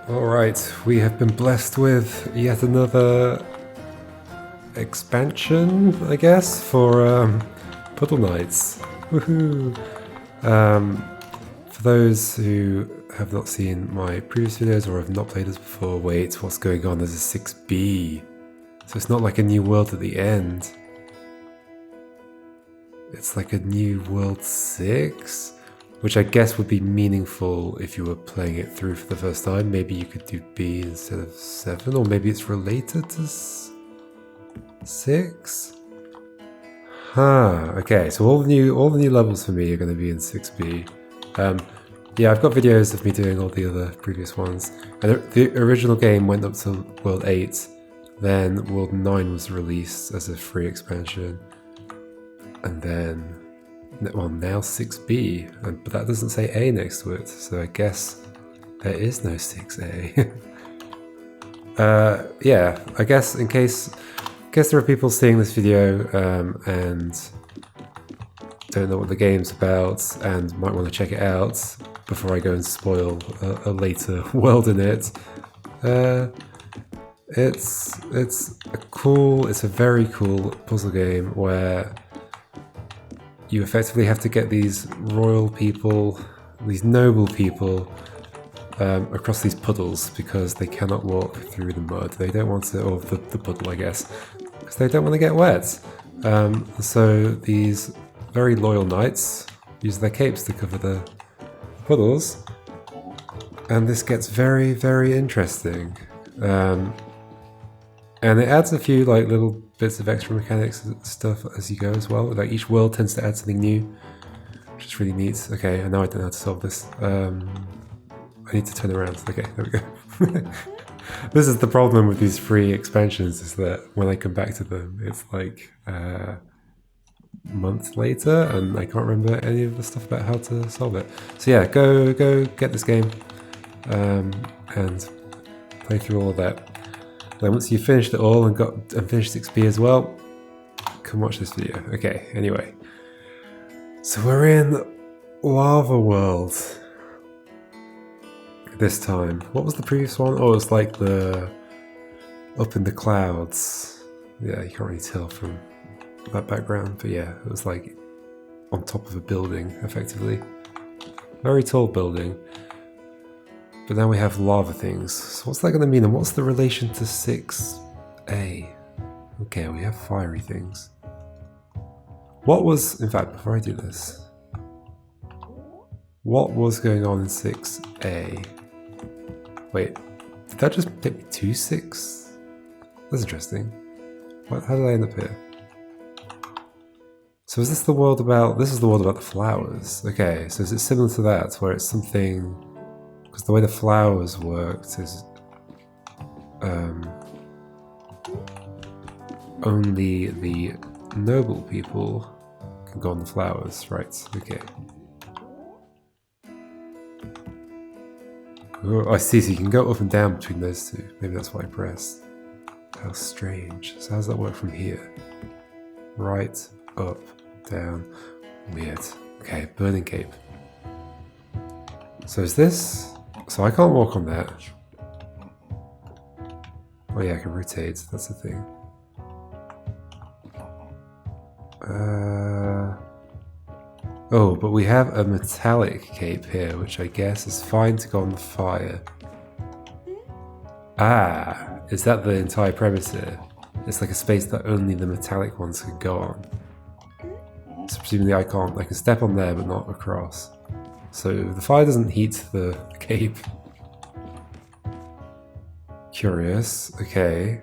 Alright, we have been blessed with yet another expansion, I guess, for Puddle Knights. Woohoo! For those who have not seen my previous videos or have not played this before, wait, what's going on? There's a 6B. So it's not like a new world at the end. It's like a new world 6? Which I guess would be meaningful if you were playing it through for the first time. Maybe you could do B instead of 7, or maybe it's related to 6? Huh, okay, so all the new levels for me are going to be in 6B. Yeah, I've got videos of me doing all the other previous ones. And the original game went up to World 8, then World 9 was released as a free expansion. And then, well, now 6B, but that doesn't say A next to it, so I guess there is no 6A. Yeah, I guess in case there are people seeing this video and don't know what the game's about and might want to check it out before I go and spoil a later world in it. It's a very cool puzzle game where you effectively have to get these royal people, these noble people, across these puddles because they cannot walk through the mud. They don't want to, or the puddle, I guess, because they don't want to get wet. So these very loyal knights use their capes to cover the puddles, and this gets very, very interesting. And it adds a few like little bits of extra mechanics and stuff as you go as well. Like each world tends to add something new, which is really neat. Okay, I know I don't know how to solve this. I need to turn around. Okay, there we go. This is the problem with these free expansions, is that when I come back to them, it's like a month later, and I can't remember any of the stuff about how to solve it. So yeah, go get this game and play through all of that. Then once you've finished it all and finished 6B as well, come watch this video. Okay, anyway. So we're in Lava World this time. What was the previous one? Oh, it was like the up in the clouds. Yeah, you can't really tell from that background, but yeah, it was like on top of a building, effectively. Very tall building. But now we have lava things. So what's that going to mean? And what's the relation to 6A? Okay, we have fiery things. What was, in fact, before I do this, what was going on in 6A? Wait, did that just take me to 6? That's interesting. How did I end up here? So is this the world about, this is the world about the flowers. Okay, so is it similar to that, where it's something, because the way the flowers worked is only the noble people can go on the flowers, right? Okay. Oh, I see, so you can go up and down between those two. Maybe that's why I pressed. How strange. So how does that work from here? Right, up, down. Weird. Okay, burning cape. So is this... So I can't walk on that. Oh yeah, I can rotate, that's the thing. Oh, but we have a metallic cape here, which I guess is fine to go on the fire. Ah, is that the entire premise here? It's like a space that only the metallic ones can go on. So presumably I can step on there but not across. So the fire doesn't heat the cape. Curious, okay.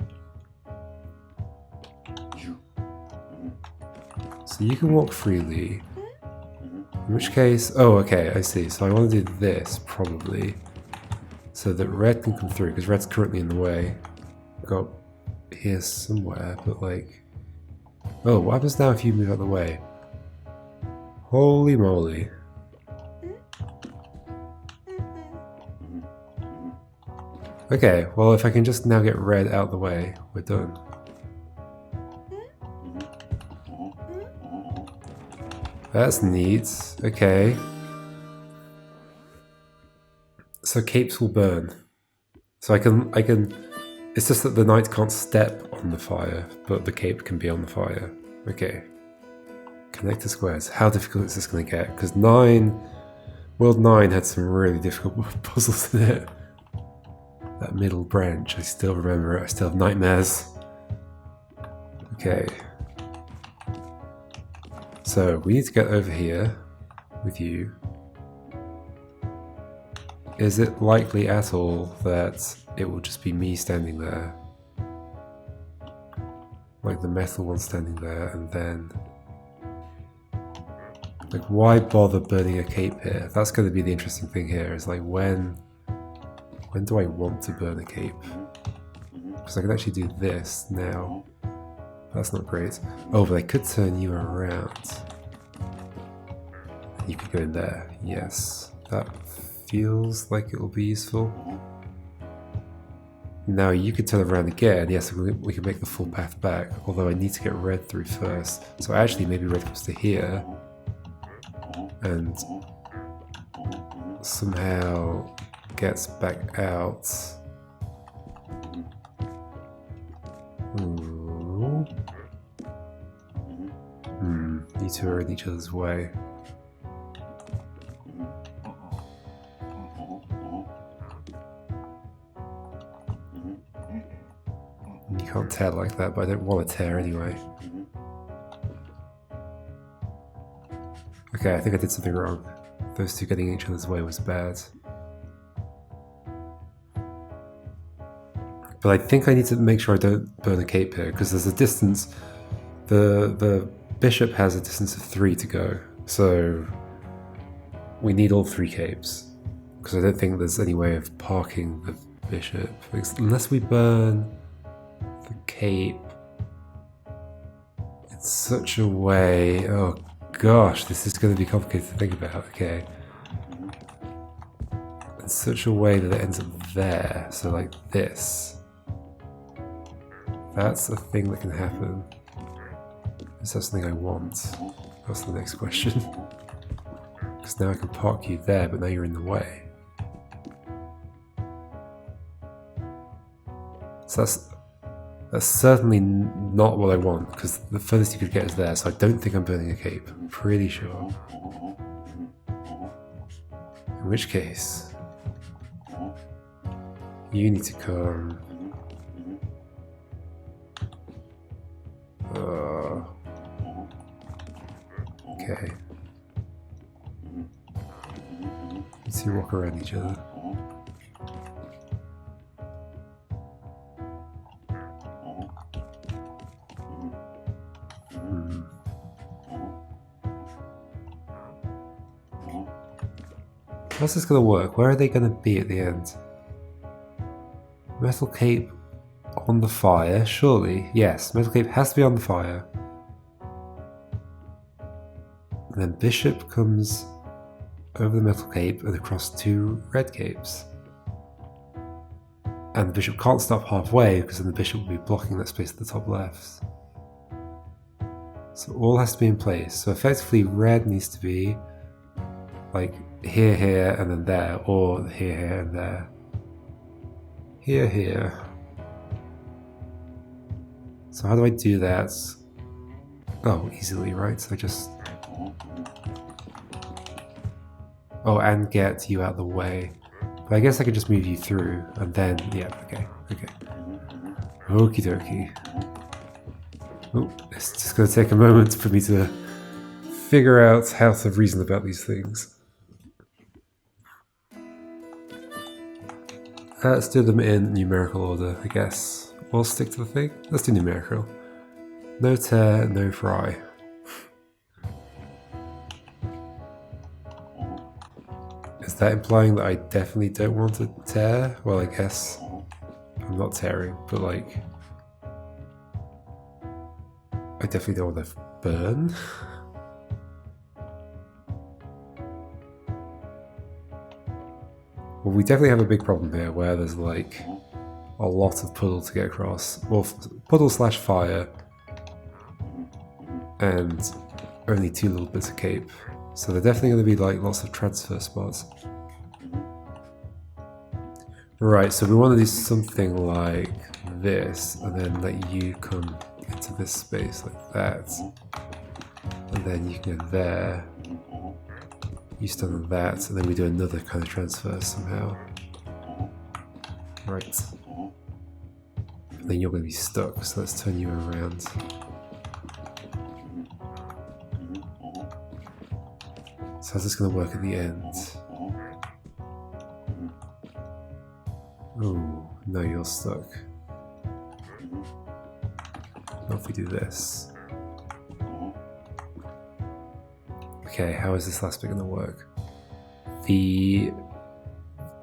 So you can walk freely. In which case, oh okay, I see. So I want to do this, probably. So that red can come through, because red's currently in the way. Got here somewhere, but like... Oh, what happens now if you move out of the way? Holy moly. Okay, well if I can just now get red out of the way, we're done. That's neat, okay. So capes will burn. So I can. It's just that the knight can't step on the fire, but the cape can be on the fire. Okay. Connect the squares. How difficult is this going to get? Because World 9 had some really difficult puzzles in it. That middle branch, I still remember it. I still have nightmares. Okay. So we need to get over here with you. Is it likely at all that it will just be me standing there? Like the metal one standing there, and then... Like, why bother burning a cape here? That's going to be the interesting thing here, is like, when do I want to burn a cape? Because I can actually do this now. That's not great. Oh, but I could turn you around. You could go in there. Yes. That feels like it will be useful. Now you could turn around again. Yes, we can make the full path back. Although I need to get red through first. So actually maybe red comes to here. And somehow gets back out. Ooh. You two are in each other's way. You can't tear like that, but I don't want to tear anyway. Okay, I think I did something wrong. Those two getting in each other's way was bad. But I think I need to make sure I don't burn a cape here, because there's a distance. The bishop has a distance of 3 to go, so we need all 3 capes. Because I don't think there's any way of parking the bishop, unless we burn the cape in such a way. Oh gosh, this is going to be complicated to think about. Okay. In such a way that it ends up there, so like this. That's a thing that can happen. Is that something I want? That's the next question. Because now I can park you there, but now you're in the way. So that's certainly not what I want, because the furthest you could get is there, so I don't think I'm burning a cape. I'm pretty sure. In which case, you need to come... Okay. Let's see, walk around each other. How's this going to work? Where are they going to be at the end? Metal cape on the fire, surely. Yes, metal cape has to be on the fire. And then bishop comes over the metal cape and across 2 red capes. And the bishop can't stop halfway, because then the bishop will be blocking that space at the top left. So all has to be in place. So effectively red needs to be like here, here, and then there, or here, here, and there. Here, here. So how do I do that? Oh, easily, right? So I just... Oh, and get you out of the way. But I guess I could just move you through, and then... Yeah, okay, okay. Okie dokie. Oh, it's just going to take a moment for me to figure out how to reason about these things. Let's do them in numerical order, I guess. We'll stick to the thing. Let's do numerical. No tear, no fry. Is that implying that I definitely don't want to tear? Well, I guess I'm not tearing, but like... I definitely don't want to burn. Well, we definitely have a big problem here where there's like a lot of puddle to get across. Well, puddle slash fire. And only 2 little bits of cape. So they're definitely going to be like lots of transfer spots. Right, so we want to do something like this, and then let you come into this space like that. And then you can go there. You stand on that, and then we do another kind of transfer somehow. Right. And then you're going to be stuck, so let's turn you around. So how's this going to work at the end? Oh, no, you're stuck. What if we do this? Okay, how is this last bit going to work? The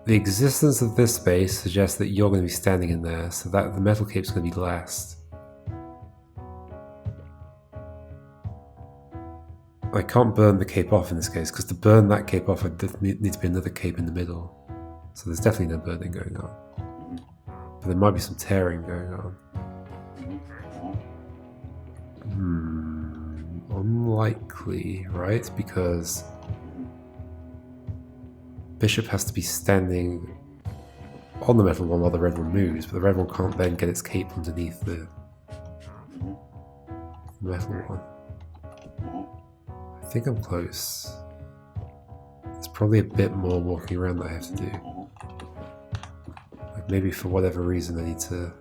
existence of this space suggests that you're going to be standing in there, so that the metal cape's going to be last. I can't burn the cape off in this case, because to burn that cape off, there needs to be another cape in the middle. So there's definitely no burning going on. But there might be some tearing going on. Unlikely, right? Because Bishop has to be standing on the metal one while the red one moves, but the red one can't then get its cape underneath the metal one. I think I'm close. There's probably a bit more walking around that I have to do. Like maybe for whatever reason I need to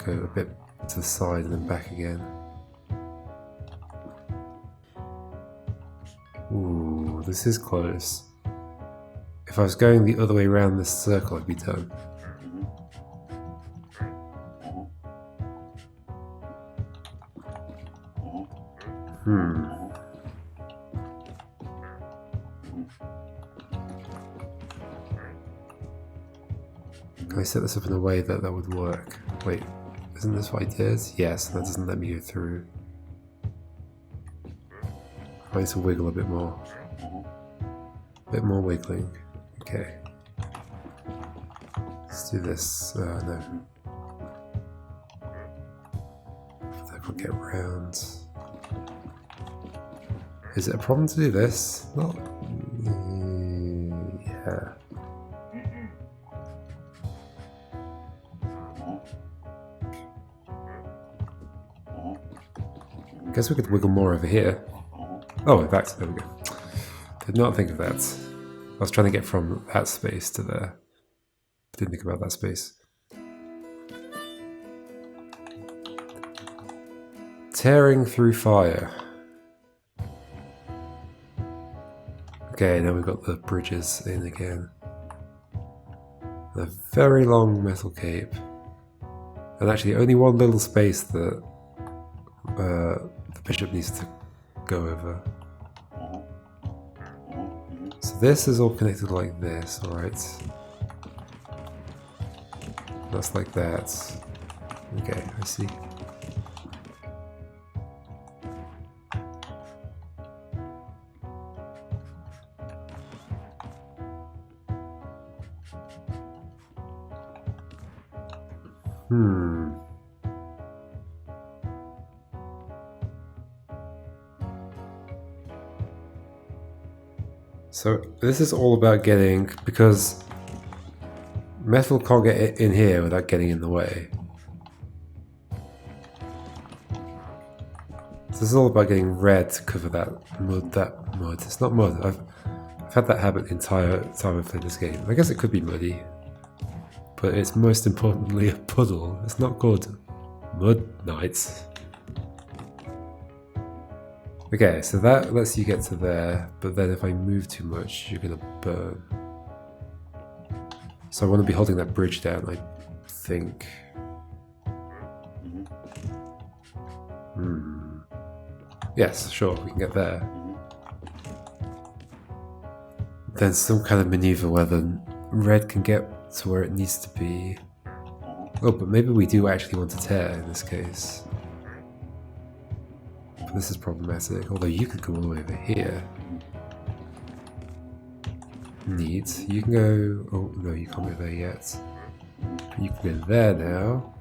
go a bit to the side and then back again. Ooh, this is close. If I was going the other way around this circle, I'd be done. Can I set this up in a way that that would work? Wait, isn't this what I did? Yes, that doesn't let me go through. I need to wiggle a bit more. A bit more wiggling. Okay. Let's do this. No. I can't get around. Is it a problem to do this? Not. Yeah. I guess we could wiggle more over here. Oh, in fact, there we go. Did not think of that. I was trying to get from that space to there. Didn't think about that space. Tearing through fire. Okay, now we've got the bridges in again. A very long metal cape. And actually only one little space that the bishop needs to go over. So this is all connected like this, alright. That's like that. Okay, I see. So this is all about getting, because metal can't get in here without getting in the way. So this is all about getting red to cover that mud. It's not mud. I've had that habit the entire time I've played this game. I guess it could be muddy, but it's most importantly a puddle. It's not called Puddle Knights. Okay, so that lets you get to there, but then if I move too much, you're gonna burn. So I want to be holding that bridge down, I think. Yes, sure, we can get there. Then some kind of maneuver where the red can get to where it needs to be. Oh, but maybe we do actually want to tear in this case. But this is problematic, although you could go all the way over here. Neat. You can go... Oh, no, you can't go there yet. You can go there now.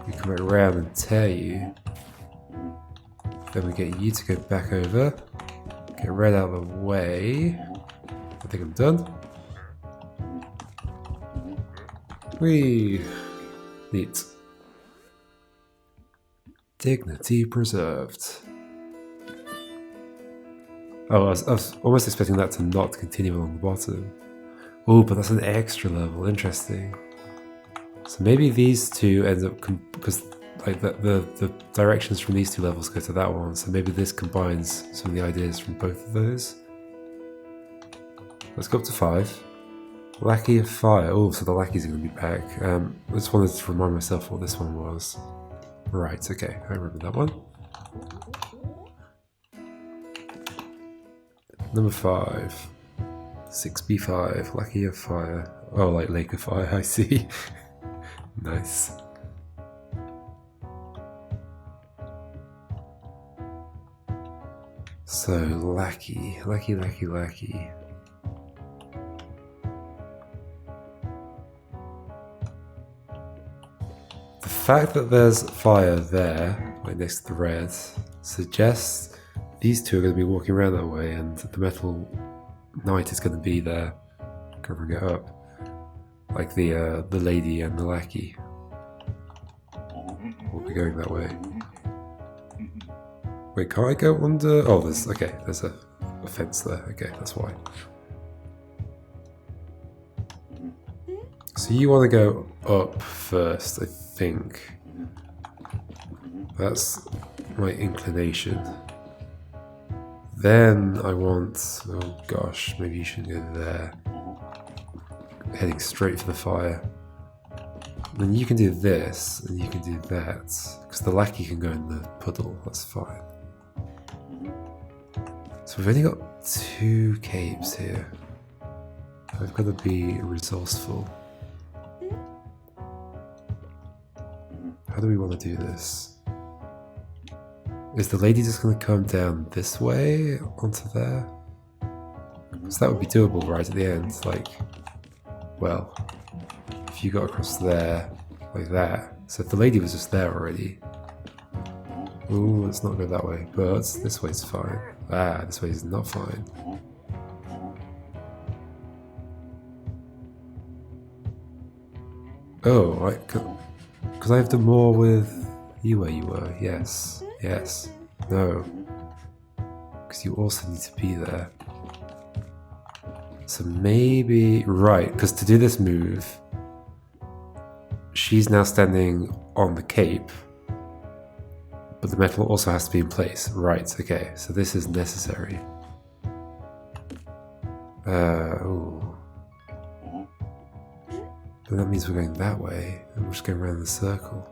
We come around and tear you. Then we get you to go back over. Get red out of the way. I think I'm done. Whee! Neat. Dignity preserved. Oh, I was almost expecting that to not continue along the bottom. Oh, but that's an extra level. Interesting. So maybe these two end up because like the directions from these two levels go to that one. So maybe this combines some of the ideas from both of those. Let's go up to 5. Lackey of Fire. Oh, so the lackeys are going to be back. I just wanted to remind myself what this one was. Right, okay, I remember that one. Number 5. 6B5. Lackey of Fire. Oh, like Lake of Fire, I see. Nice. So, lackey. Lackey. The fact that there's fire there, like next to the red, suggests these two are going to be walking around that way, and the metal knight is going to be there, covering it up, like the lady and the lackey will be going that way. Wait, can't I go under? Oh, there's a fence there. Okay, that's why. So you want to go up first, I think. That's my inclination. Then I want, oh gosh, maybe you should go there. Heading straight for the fire. Then you can do this, and you can do that. Because the lackey can go in the puddle, that's fine. So we've only got 2 capes here. I've got to be resourceful. How do we want to do this? Is the lady just going to come down this way onto there? Because that would be doable right at the end. Like, well, if you got across there like that. So if the lady was just there already. Ooh, let's not go that way. But this way's fine. Ah, this way is not fine. Oh, because I have done more with you where you were. Yes. Yes. No. Because you also need to be there. So maybe... Right, because to do this move, she's now standing on the cape, but the metal also has to be in place. Right, okay, so this is necessary. Ooh. But that means we're going that way, and we're just going around the circle.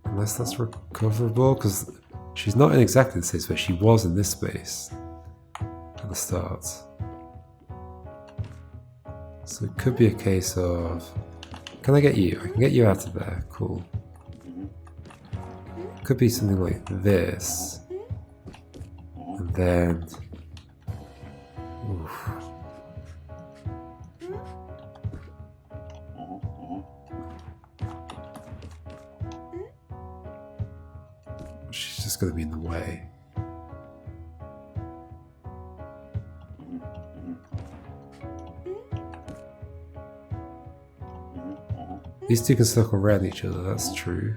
Unless that's recoverable, because she's not in exactly the same space. She was in this space at the start. So it could be a case of... Can I get you? I can get you out of there. Cool. Could be something like this. And then... Oof. She's just going to be in the way. These two can circle around each other, that's true.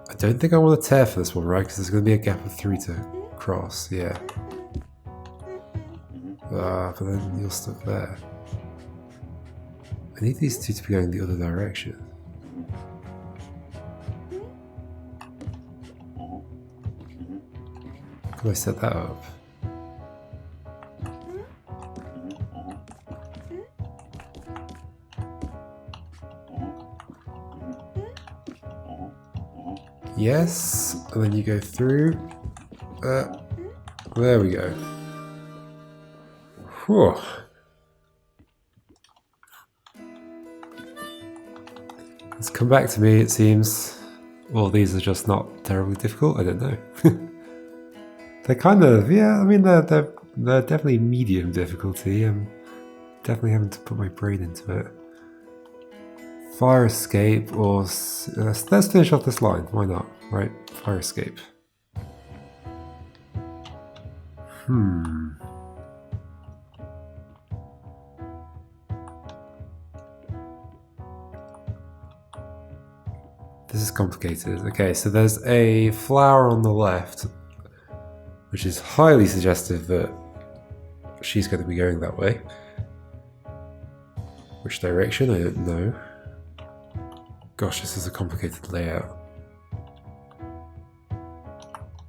I don't think I want to tear for this one, right? Because there's going to be a gap of 3 to cross, yeah. But then you're stuck there. I need these two to be going the other direction. Can I set that up? Yes, and then you go through. There we go. Whew. It's come back to me, it seems. Well, these are just not terribly difficult, I don't know. They're kind of, yeah, I mean, they're definitely medium difficulty. I'm definitely having to put my brain into it. Fire escape or... let's finish off this line. Why not? Right? Fire escape. This is complicated. Okay, so there's a flower on the left, which is highly suggestive that she's going to be going that way. Which direction? I don't know. Gosh, this is a complicated layout.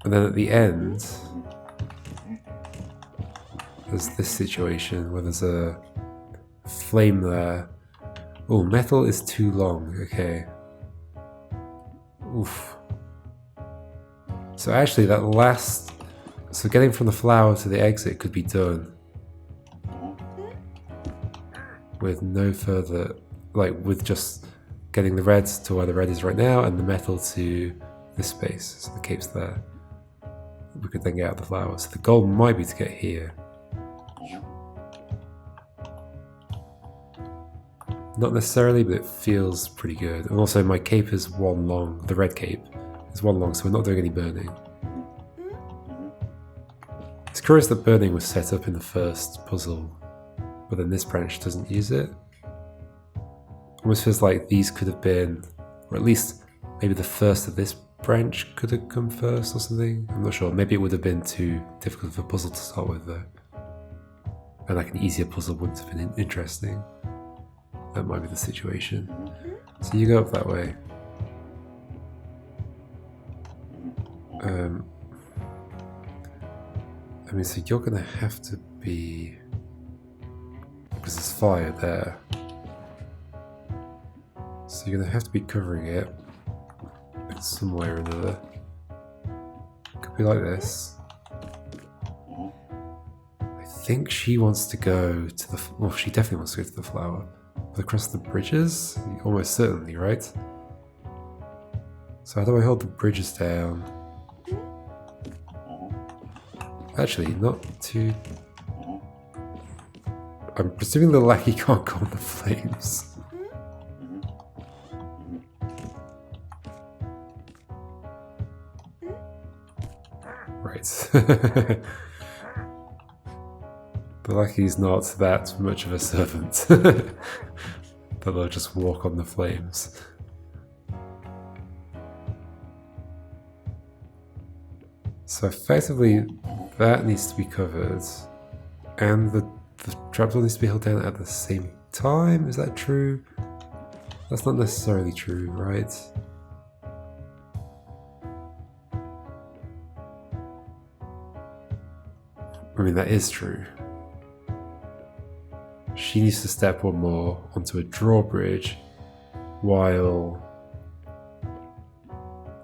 And then at the end, there's this situation where there's a flame there. Oh, metal is too long. Okay. Oof. So actually that last... So getting from the flower to the exit could be done with no further... Like, with just getting the red to where the red is right now and the metal to this space. So the cape's there. We could then get out the flower. So the goal might be to get here. Not necessarily, but it feels pretty good. And also my cape is one long, the red cape is one long, so we're not doing any burning. It's curious that burning was set up in the first puzzle, but then this branch doesn't use it. Almost feels like these could have been, or at least maybe the first of this branch could have come first or something. I'm not sure. Maybe it would have been too difficult of a puzzle to start with though. And like an easier puzzle wouldn't have been interesting. That might be the situation. So you go up that way. I mean, so you're gonna have to be... Because there's fire there. So you're gonna have to be covering it in some way or another. Could be like this. I think she wants to go to the... Well, she definitely wants to go to the flower. But across the bridges? Almost certainly, right? So how do I hold the bridges down? Actually, not too... I'm presuming the lackey can't go on the flames. Right. The lackey's not that much of a servant. But they'll just walk on the flames. So effectively, that needs to be covered. And the trapdoor needs to be held down at the same time? Is that true? That's not necessarily true, right? I mean, that is true. She needs to step one more onto a drawbridge, while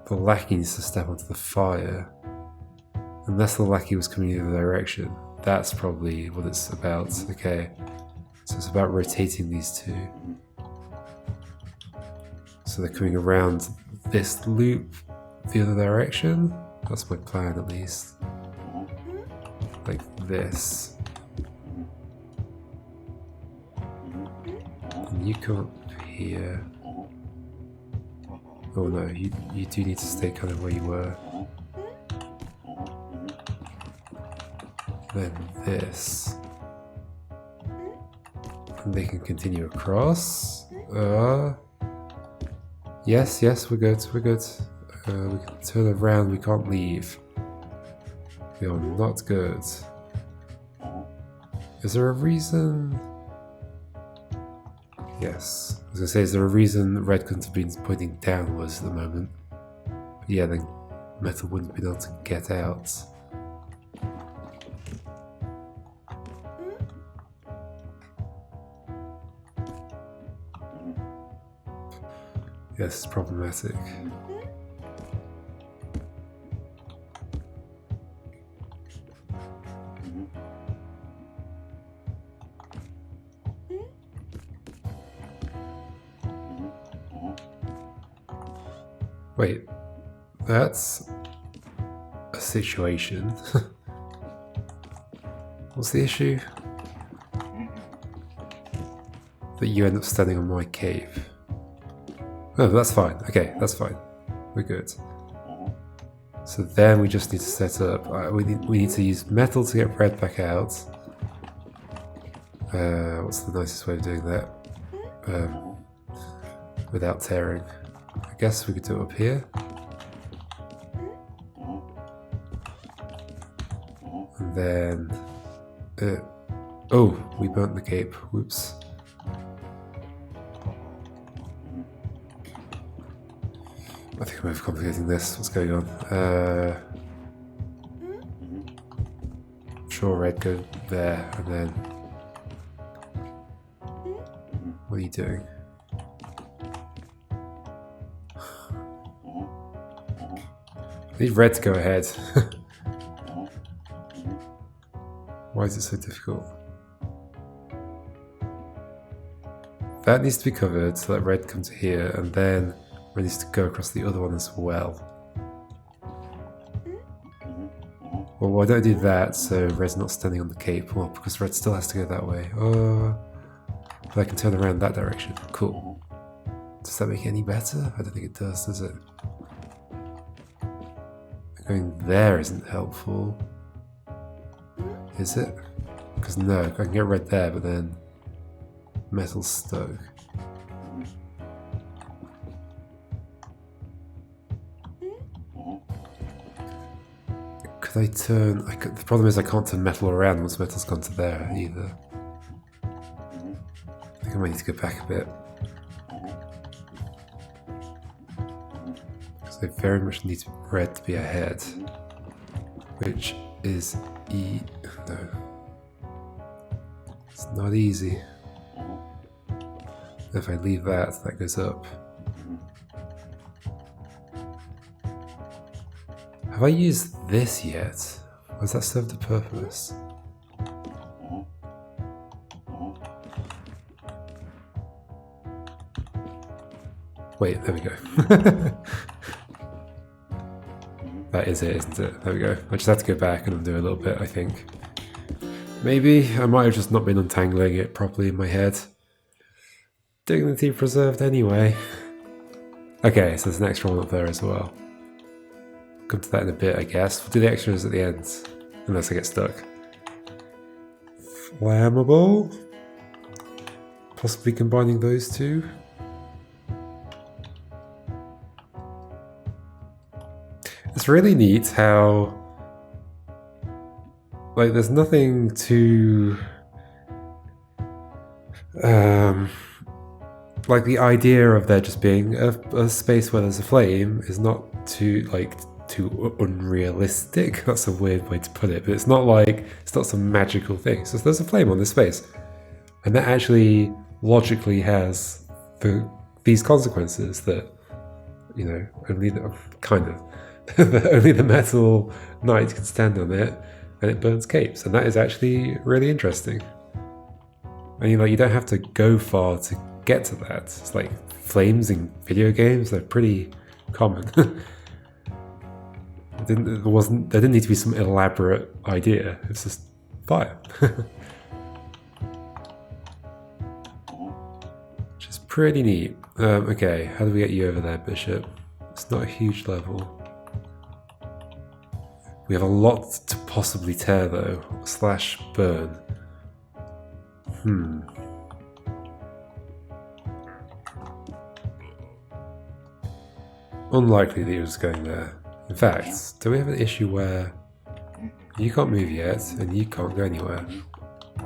the lackey needs to step onto the fire. Unless the lackey was coming in the other direction. That's probably what it's about. Okay. So it's about rotating these two. So they're coming around this loop the other direction. That's my plan at least. Like this. And you come up here. Oh no, you do need to stay kind of where you were. Then this. And they can continue across. Yes, we're good, we're good. We can turn around, we can't leave. We are not good. Is there a reason? Yes. I was gonna say, is there a reason red couldn't have been pointing downwards at the moment? But yeah, then metal wouldn't have been able to get out. Yes, it's problematic. Wait, that's a situation. What's the issue? That you end up standing on my cave. Oh, that's fine. Okay, that's fine. We're good. So then we just need to set up. We need to use metal to get red back out. What's the nicest way of doing that? Without tearing. I guess we could do it up here. And then... oh, we burnt the cape. Whoops. I think I'm overcomplicating this. What's going on? Sure, red go there, and then... What are you doing? I need red to go ahead. Why is it so difficult? That needs to be covered so that red comes here, and then red needs to go across the other one as well. Well, why don't I do that so red's not standing on the cape? Well, because red still has to go that way. But I can turn around that direction. Cool. Does that make it any better? I don't think it does it? Going there isn't helpful. Is it? Because no, I can get red there, but then metal's stuck. Could I turn... the problem is I can't turn metal around once metal's gone to there either. I think I might need to go back a bit. Because I very much need red to be ahead. Which is no. It's not easy. If I leave that, that goes up. Have I used this yet? Or has that served the purpose? Wait, there we go. That is it, isn't it? There we go. I just have to go back and undo a little bit, I think. Maybe I might have just not been untangling it properly in my head. Dignity preserved anyway. Okay, so there's an extra one up there as well. Come to that in a bit, I guess. We'll do the extras at the end, unless I get stuck. Flammable? Possibly combining those two? It's really neat how, like, there's nothing to, like, the idea of there just being a space where there's a flame is not too unrealistic. That's a weird way to put it, but it's not like, it's not some magical thing. So there's a flame on this space, and that actually logically has these consequences that, you know, only the, kind of, only the metal knight can stand on it, and it burns capes, and that is actually really interesting. I mean, like, you don't have to go far to get to that. It's like flames in video games, they're pretty common. There didn't need to be some elaborate idea, it's just fire. Which is pretty neat. Okay, how do we get you over there, Bishop? It's not a huge level. We have a lot to possibly tear though, / burn. Unlikely that he was going there. In fact, do we have an issue where you can't move yet and you can't go anywhere?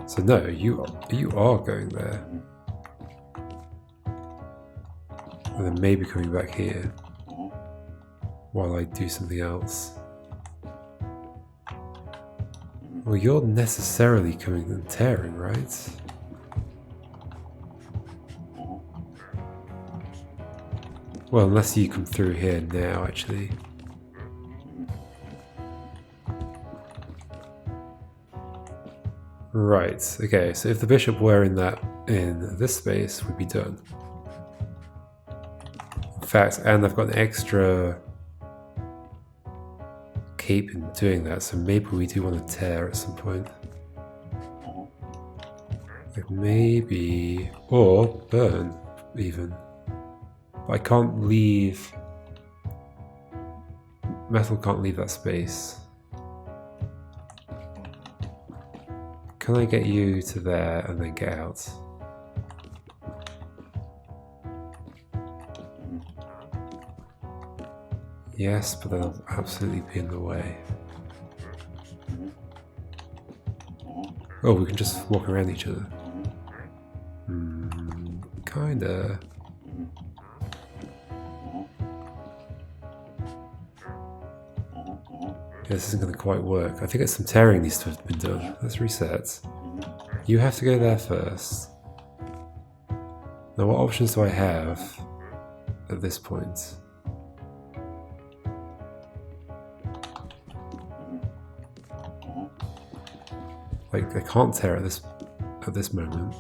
So no, you are going there. And then maybe coming back here while I do something else. Well, you're necessarily coming and tearing, right? Well, unless you come through here now, actually. Right, okay, so if the bishop were in this space, we'd be done. In fact, and I've got an extra cape in doing that, so maybe we do want to tear at some point. Like maybe, or burn, even. But I can't leave... Metal can't leave that space. Can I get you to there and then get out? Yes, but they'll absolutely be in the way. Oh, we can just walk around each other. Kinda. Yeah, this isn't gonna quite work. I think some tearing needs to have been done. Let's reset. You have to go there first. Now, what options do I have at this point? Like, I can't tear at this moment.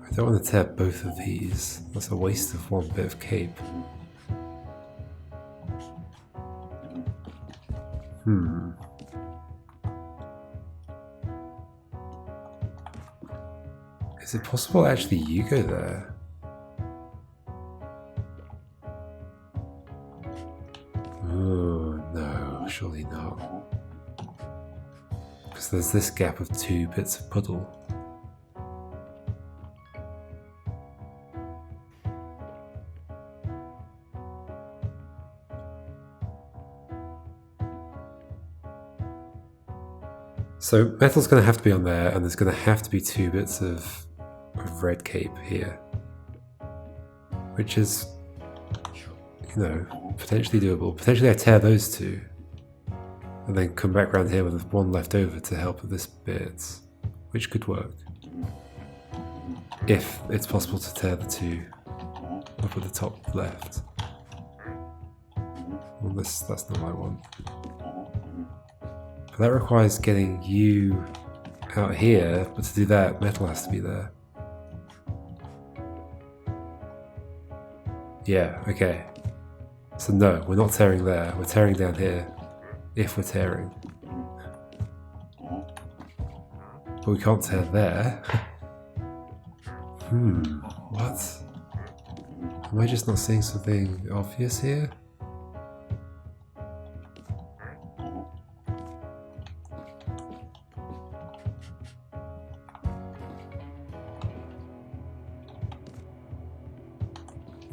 I don't want to tear both of these. That's a waste of one bit of cape. Is it possible actually you go there? Oh no, surely not. Because there's this gap of 2 bits of puddle. So metal's going to have to be on there, and there's going to have to be 2 bits of red cape here. Which is, you know, potentially doable. Potentially I tear those 2. And then come back around here with 1 left over to help with this bit. Which could work. If it's possible to tear the 2 up at the top left. Well, that's not what I want. But that requires getting you out here, but to do that, metal has to be there. Yeah, okay. So no, we're not tearing there, we're tearing down here, if we're tearing. But we can't tear there. What? Am I just not seeing something obvious here?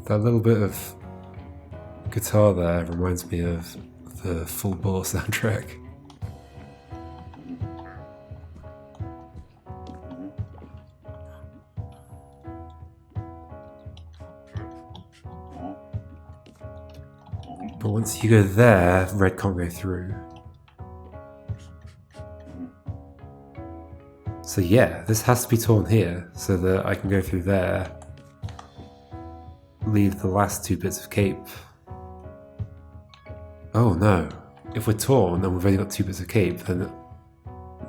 That little bit of guitar there reminds me of the Full Bore soundtrack. But once you go there, red can't go through. So yeah, this has to be torn here so that I can go through there. Leave the last 2 bits of cape. Oh no, if we're torn and we've only got 2 bits of cape, then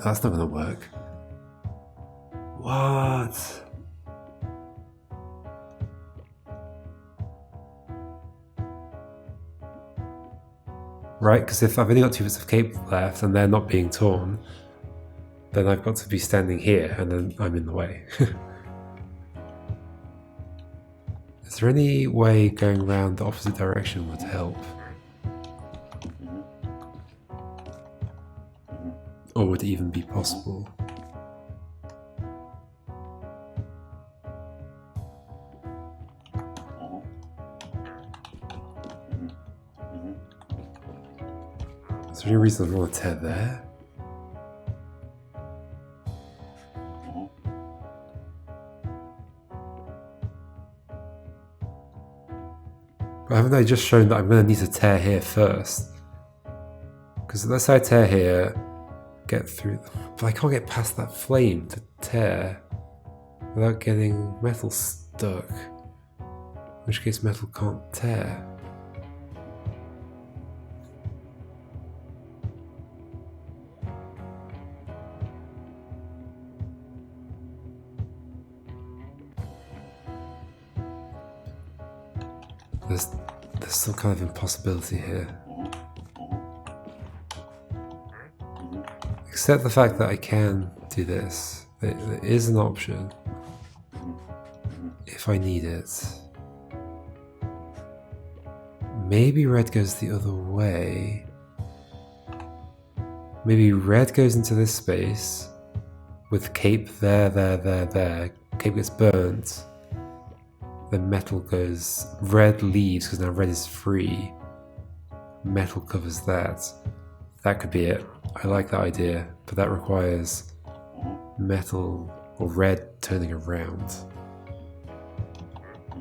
that's not going to work. What? Right, because if I've only got 2 bits of cape left and they're not being torn, then I've got to be standing here and then I'm in the way. Is there any way going around the opposite direction would help? Or would it even be possible? Is there any reason I want to tear there? But haven't I just shown that I'm going to need to tear here first? Because let's say I tear here, get through, but I can't get past that flame to tear without getting metal stuck. In which case metal can't tear. There's some kind of impossibility here. Except the fact that I can do this. There is an option. If I need it. Maybe red goes the other way. Maybe red goes into this space with cape there. Cape gets burnt. Then metal goes... Red leaves because now red is free. Metal covers that. That could be it. I like that idea, but that requires metal or red turning around.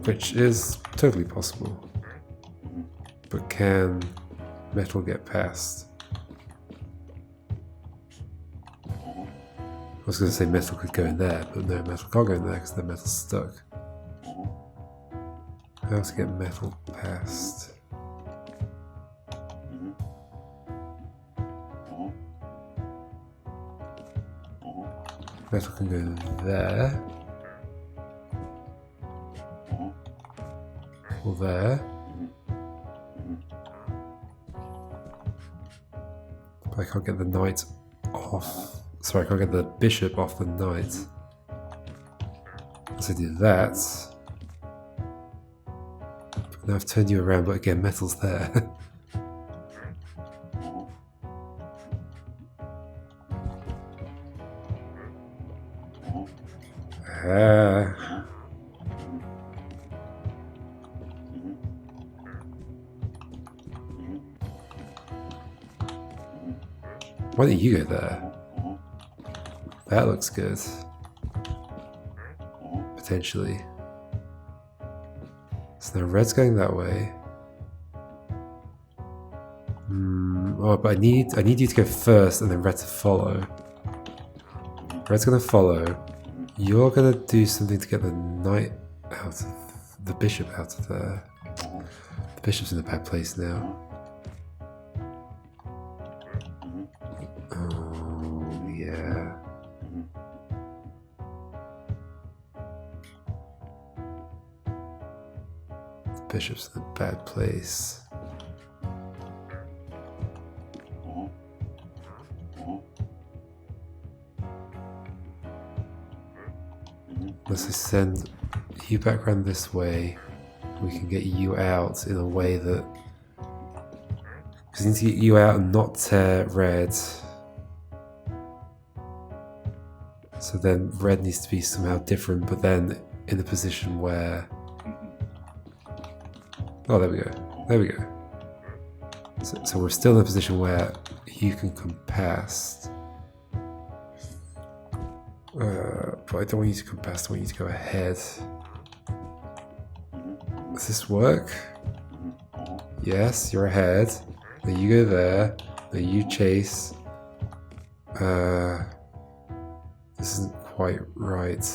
Which is totally possible. But can metal get past? I was going to say metal could go in there, but no, metal can't go in there because the metal's stuck. How to get metal past? Metal can go there. Or there. But I can't get the knight off. Sorry, I can't get the bishop off the knight. Unless I do that. But now I've turned you around, but again, metal's there. Why don't you go there? That looks good. Potentially. So now red's going that way. Oh, but I need you to go first and then red to follow. Red's gonna follow. You're gonna do something to get the knight out of the bishop out of there. The bishop's in a bad place now. Oh yeah. The bishop's in a bad place. Unless I send you back around this way, we can get you out in a way that... Because we need to get you out and not tear red. So then red needs to be somehow different, but then in a position where... Oh, there we go. There we go. So we're still in a position where you can come past. But I don't want you to come past, I want you to go ahead. Does this work? Yes, you're ahead. Now you go there. Now you chase. This isn't quite right.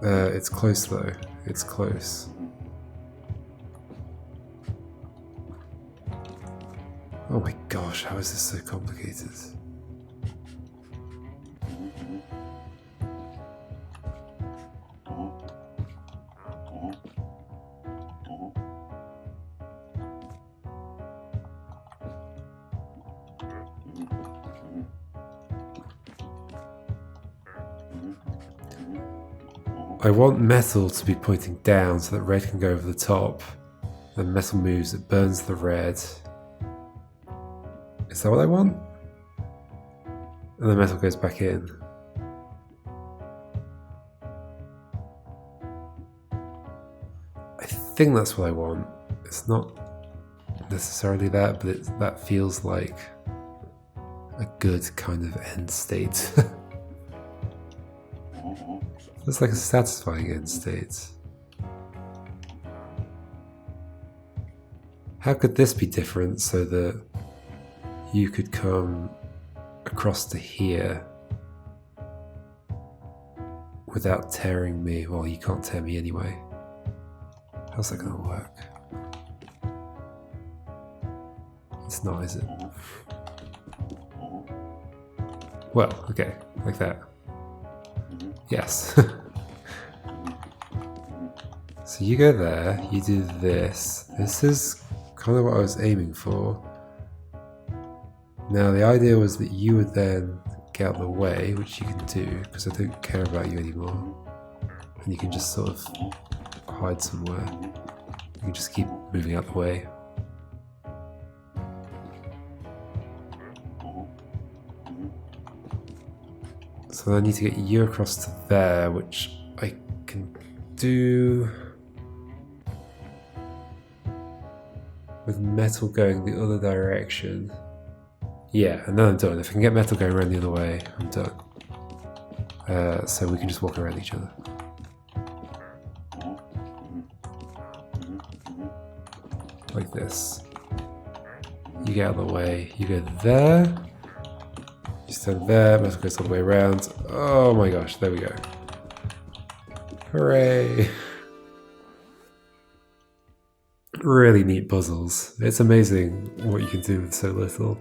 It's close though. It's close. Oh my gosh, how is this so complicated? I want metal to be pointing down so that red can go over the top. Then metal moves, it burns the red. Is that what I want? And the metal goes back in. I think that's what I want. It's not necessarily that, but that feels like a good kind of end state. It's like a satisfying end state. How could this be different so that you could come across to here without tearing me? Well, you can't tear me anyway. How's that gonna work? It's not, is it? Well, okay, like that. Yes. So you go there, you do this. This is kind of what I was aiming for. Now the idea was that you would then get out of the way, which you can do, because I don't care about you anymore. And you can just sort of hide somewhere. You can just keep moving out the way. So I need to get you across to there, which I can do with metal going the other direction. Yeah, and then I'm done. If I can get metal going around the other way, I'm done. So we can just walk around each other. Like this. You get out of the way, you go there. You stand there, metal goes all the way around. Oh my gosh, there we go. Hooray! Really neat puzzles. It's amazing what you can do with so little.